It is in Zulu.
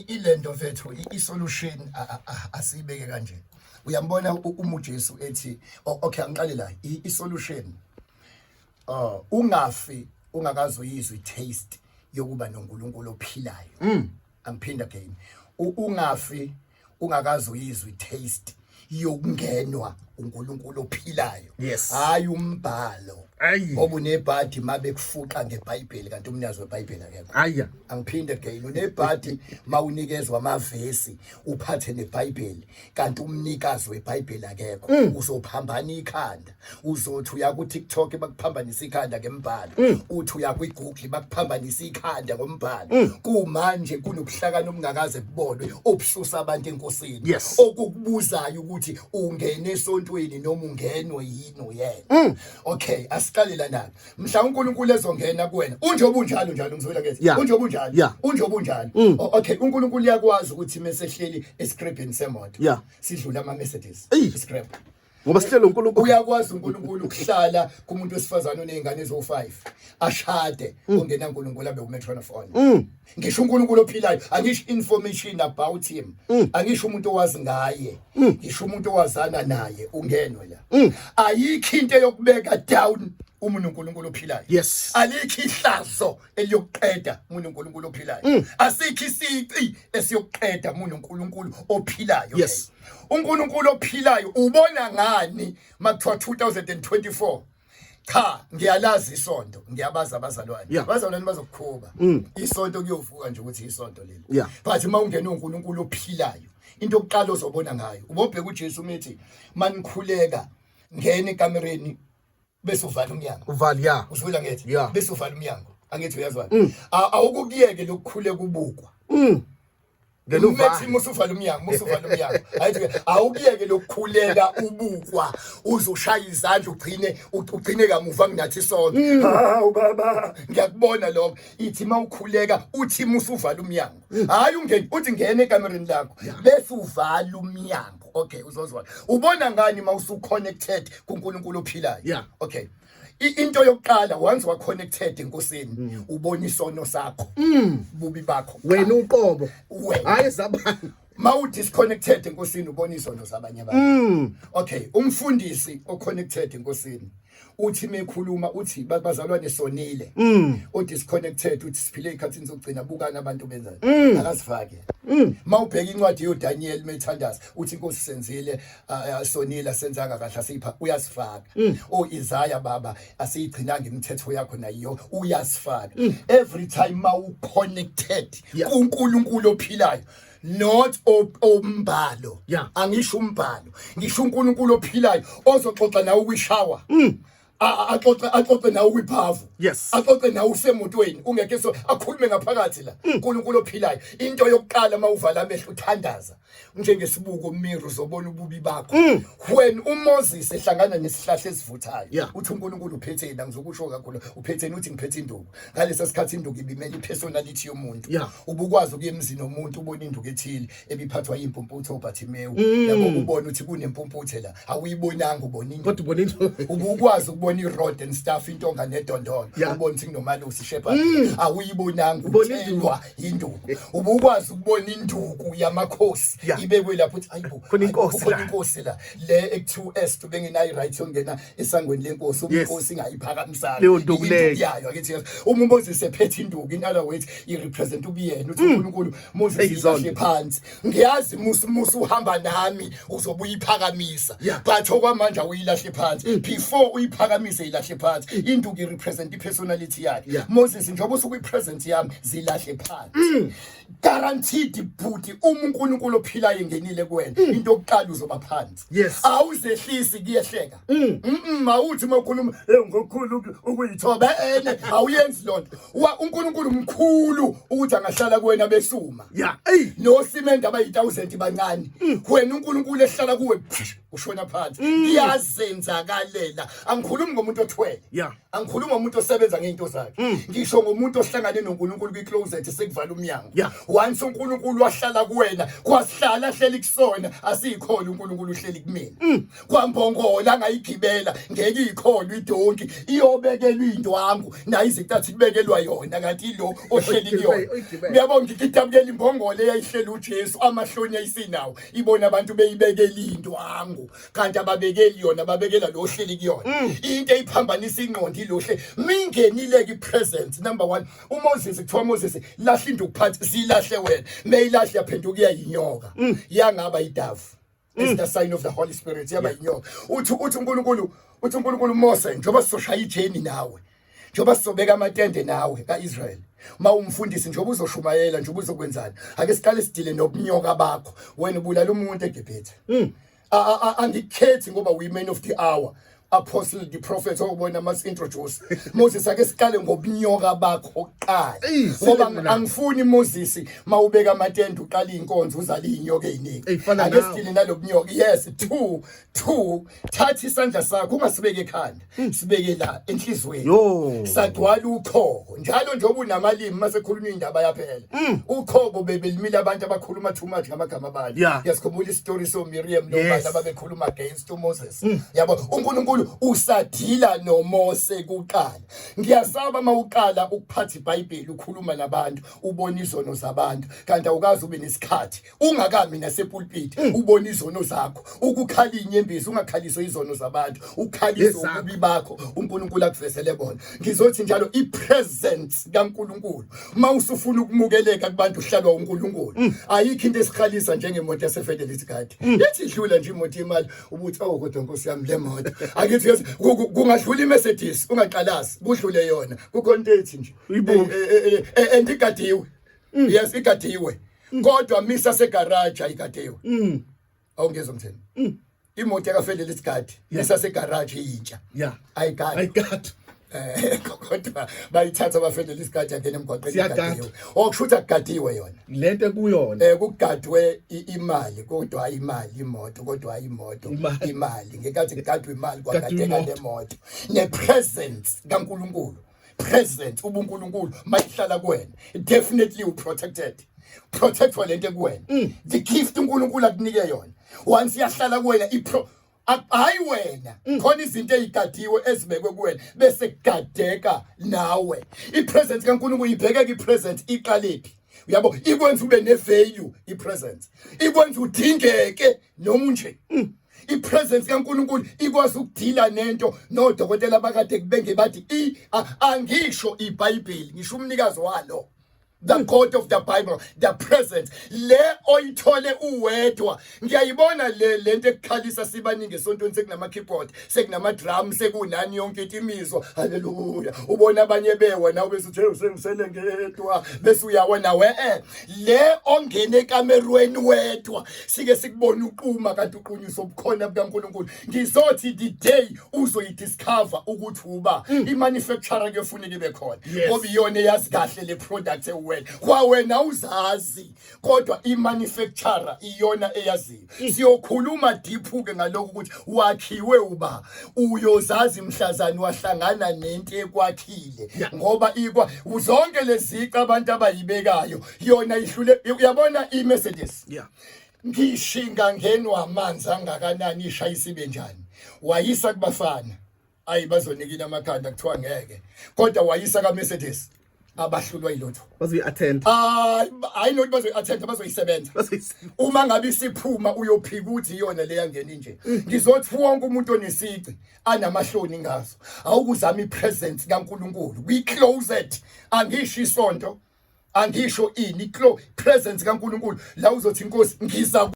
ilento vethu isolution asibeke kanje. Uyambona umuJesu ethi okay angiqale la isolution ungafi ungakazoyizwa itaste yokuba noNkulunkulu ophilayo. Angiphinda again. Ungafi ungakazoyizwa itaste yokungenwa uNkulunkulu ophilayo. Hayi umbhalo. Ngoba unebhadi mabe kufuqa ngeBhayibheli kanti umnyazo weBhayibheli akekho. Aya. Angiphinde again unebhadi mawunikezwa amavesi uphathe neBhayibheli kanti umnikazi weBhayibheli akekho. Uzophambana ikhanda. Uzothi uya ku TikTok bakuphambanisa ikhanda ngembhalo. Uthi uya ku Google bakuphambanisa ikhanda ngombhalo. Kumanje kunobuhlakani obungakaze kubonwe obususa abantu enkosini. Okukubuzayo ukuthi ungene esontweni noma ungenwe yini uyena. Okay. Asiqale lana mhla uNkulunkulu ezongena kuwena unjobe unjalo njalo ngizwela ngithi unjobe unjalo unjobe unjalo okay uNkulunkulu uyakwazi ukuthi mesehleli escriptini semoto sidlula ama messages script ngoba sihlelo uNkulunkulu uyakwazi uNkulunkulu ukuhlala kumuntu wesifazana onezingane ezo5 ashade ongena uNkulunkulu abe umatron of honor ngisho uNkulunkulu ophilayo angisho information about him angisho umuntu owazi ngaye ngisho umuntu owazana naye ungenwe la ayikho into yokubeka down umuntu uNkulunkulu ophilayo alikho ihlazo eliyokuqeda umuntu uNkulunkulu ophilayo asikho isici esiyokuqeda umuntu uNkulunkulu ophilayo uNkulunkulu ophilayo ubona ngani makuthiwa 2024 cha ngiyalazi isonto ngiyabaza abazalwane abazalwane bazokukhuba isonto kuyovuka nje ukuthi isonto leli but mawungena uNkulunkulu ophilayo into yokuqala ozobona ngayo ubobheka uJesu umithi manikhuleka ngene ekamereni bese uvala umnyango uvala uzwela ngithi bese uvala umnyango angithi uyazwana awukukiyeke lokukhuleka ubukwa Methi musuvala umnyango hayithi awukiyeke lokukhuleka ubukwa uzoshaya izandla ugcine kamuva nginathi sonke ubaba ngiyakubona lokho ithi mawukhuleka uthi musuvala umnyango hayi ungene uthi ngene ekamereni lakho bese uvala umnyango okay uzozwana ubona ngani mawusu connected kuNkulunkulu ophilayo okay into yokuqala once wa connected enkosini ubona isono sakho bubi bakho wena uqobo hayi zabani mawu disconnected enkosini ubona isono zabanye abantu okay umfundisi o connected enkosini uthi mekhuluma uthi bazalwane sonile o disconnected uthi siphile ikhathini zokugcina bukana abantu benzani akasifake mawubheka incwadi yoDaniel methandaza uthi inkosi senzile sonile senzanga kahle asipha uyasifaka o Isaiah baba asiyigcinanga imithetho yakho nayo uyasifaka every time mawu connected kuNkulunkulu ophilayo not ombalo angisho umbalo ngisho uNkulunkulu ophilayo ozoxoxa nawe kwishower axoxe nawe kwiphavu axoxe nawe usemotweni ungeke so akhulume ngaphakathi la uNkulunkulu ophilayo into yokuqala mawuvala amehlo uthandaza njengesibuko mirror uzobona ububi bakho when uMoses ehlangana nesihlahla esivuthayo uthi uNkulunkulu uphetheni ngizokusho kakhulu uphetheni uthi ngiphethe induku ngalesa sikhathi induku ibimela ipersonality yomuntu ubukwazi ukuyemzini nomuntu ubona induku ethile ebiphathwa impumputho oBhathimewu yabo ubona uthi kunempumputhe la awuyibonanga ubona into kodwa ubona into ubukwazi ukubona iroad and stuff intonga nedondolo ubona ukuthi nomalusi shepherd awuyibonanga ubonelwa induku ubukwazi ukubona induku yamakhosi ibekwe lapho uthi ayibo inkosi la le X2S tubenginayi right yongena esangweni lenkosi ubunkosi ngayiphakamisana leyo nduku leyo yayo akithi uma uMoses ephethe induku in other words i represent ubuyena uthi uNkulunkulu Moses ilahle phansi ngiyazi musu uhamba nami uzobuya iphakamisa but okwamanje uyilahle phansi before uyiphakamise ilahle phansi induku i represent ipersonality yakhe Moses njengoba usukuyipresent yami zilahle phansi guaranteed bhuti uNkulunkulu ophilayo engenile kuwena into yokuqala uzoba phansi awuzehlisi kuyehleka mawuthi makhuluma ngokukhulu ukuyithoba awuyenzi lonto uNkulunkulu mkhulu ukuthi angahlala kuwena besuma no cement abayi1000 bancane wena uNkulunkulu ehlala kuwe ushona phansi ngiyazenzakalela angikhulumi ngomuntu othwele angikhuluma ngomuntu osebenza ngeinto zakhe ngisho ngomuntu ohlangane noNkulunkulu kwi-closet sekuvala umnyango once uNkulunkulu wahlala kuwena kwasihlala ahleli kusona asiyikhona uNkulunkulu uhleli kumina kwambongola angayigibela ngeke iyikhole idonki iyobekelwa indwangu nayo izintathi kubekelwa yona kanti lo ohleli kuyona uyabona ngikidabukela imbongole eyayihlela uJesu amahloni ayisinawo ibona abantu beyibekela indwangu kanti ababekeli yona babekela lo ohleli kuyona into eyiphambanisa ingqondo ilohle mingenile ki presence number 1 uMoses kuthiwa Moses lahla induku phansi silahle wena mayilahle yaphenduka yinyoka yangaba idafu is the sign of the Holy Spirit yaba inyoka uthi uNkulunkulu Mose njoba sizoshaya ijeni nawe njoba sizobeka amatende nawe kaIsrael umfundisi njoba uzoshumayela njoba uzokwenzana ake siqale sidile nobunyoka bakho wena ubulala umuntu eGibhithe angikhethi ngoba we men of the hour apostle the prophet okubona mas introduce Moses ake siqale ngobunyoka bakho oqala ngoba angifuni Moses mawubeka amatende uqala inkonzo uzala inyoka eziningi ake sidile nalobunyoka yes 2 thatha isandla sakho ungasibeke ekhanda sibeke la enhlizweni sadwala ukhoko njalo njoba unamalimi masekhuluma indaba yaphela ukhoko bebelimile abantu abakhuluma too much ngamagama abali yasikhumbula istory so Miriam nobani ababekhuluma against Moses yabo uNkulunkulu usadila noMose kuqala ngiyasaba mawuqala ukuphatha iBhayibheli ukhuluma nabantu ubona izono zabantu kanti awukazi ube nesikhathi ungakami nasepulpit ubona izono zakho ukukhala inyembezi ungakhaliso izono zabantu ukhaliso ububi bakho uNkulunkulu akuvesele bona ngizothi njalo ipresence kaNkulunkulu mawusufuna ukumukeleka kubantu uhlalwa uNkulunkulu ayikho into esikhalisa njengemoto yasefede lisigadi yathi idlula nje imoto imali ubuthi kodwa Nkosi yami le moto akithi kungadlula iMercedes ungaqalazi kudlule yona kucontent nje andigadiwe yes igadiwe kodwa misa segarage ayigadiwe awungezwe ngithini imoto yakafele lesigadi misa segarage intsha ayigadi kodwa bayithatha abafende lesikhathi akene emgwaqeni igadiwe okushuthi akugadiwe yona lento ekuyona kugadwe imali kodwa hayi imali imoto kodwa hayi imoto imali ngekathi kugadwe imali kwagadeka lemoto nepresence kaNkulunkulu presence ubuNkulunkulu mayihlala kuwena definitely you protect for lento kuwena the gift uNkulunkulu akunike yona once yahlala kuwena hayi wena khona izinto ezigadiwe ezibekwe kuwena bese kugadeka nawe ipresence kaNkulunkulu ibheka ipresence iqalephi uyabo ikwenza ube nevalue ipresence ikwenza udingeke noma unje ipresence kaNkulunkulu ikwazi ukudila nento nodokotela abakade kubenge bathi angisho iBhayibheli ngisho umnikazi walo the God of the Bible the presence le oyithole uwedwa ngiyayibona lento ekukhalisa sibaningi esontweni sekunama keyboard sekunama drum sekunani yonke imizwa haleluya ubona abanye bewena ubese usengisele ngedwa bese uyawona le ongene ekamerweni wedwa sike sikubona uquma kanti uqunyiso obukhona bukaNkulunkulu ngizothi the day uzoyidiscover ukuthi uba imanufacturer kuyofuneka ibe khona ngoba iyona eyazi kahle le product kwawena uzazi kodwa imanufacturer iyona eyaziyo siyokhuluma deep ke ngalokho ukuthi wakhiwe uba uyozazi mhlazani wahlangana nento ekwakhile ngoba zonke lezi abantu abayibekayo yona ihlule uyabona iMercedes ngishinga ngenwa amanzi angakanani ishayisa ibe njani wayisa kubafana bazonikina amakhanda kuthiwa ngeke kodwa wayisa kaMercedes abahlulwa yilotho bazoyi-attend hayi not bazoyi-attend bazoyisebenza uma ngabe isiphuma uyophika ukuthi iyona le yangena nje ngizothi wonke umuntu onesici anamahloni ngazo awukuzama ipresence kaNkulunkulu kwi-closet angisho isonto angisho presence kaNkulunkulu la uzothi inkosi ngiza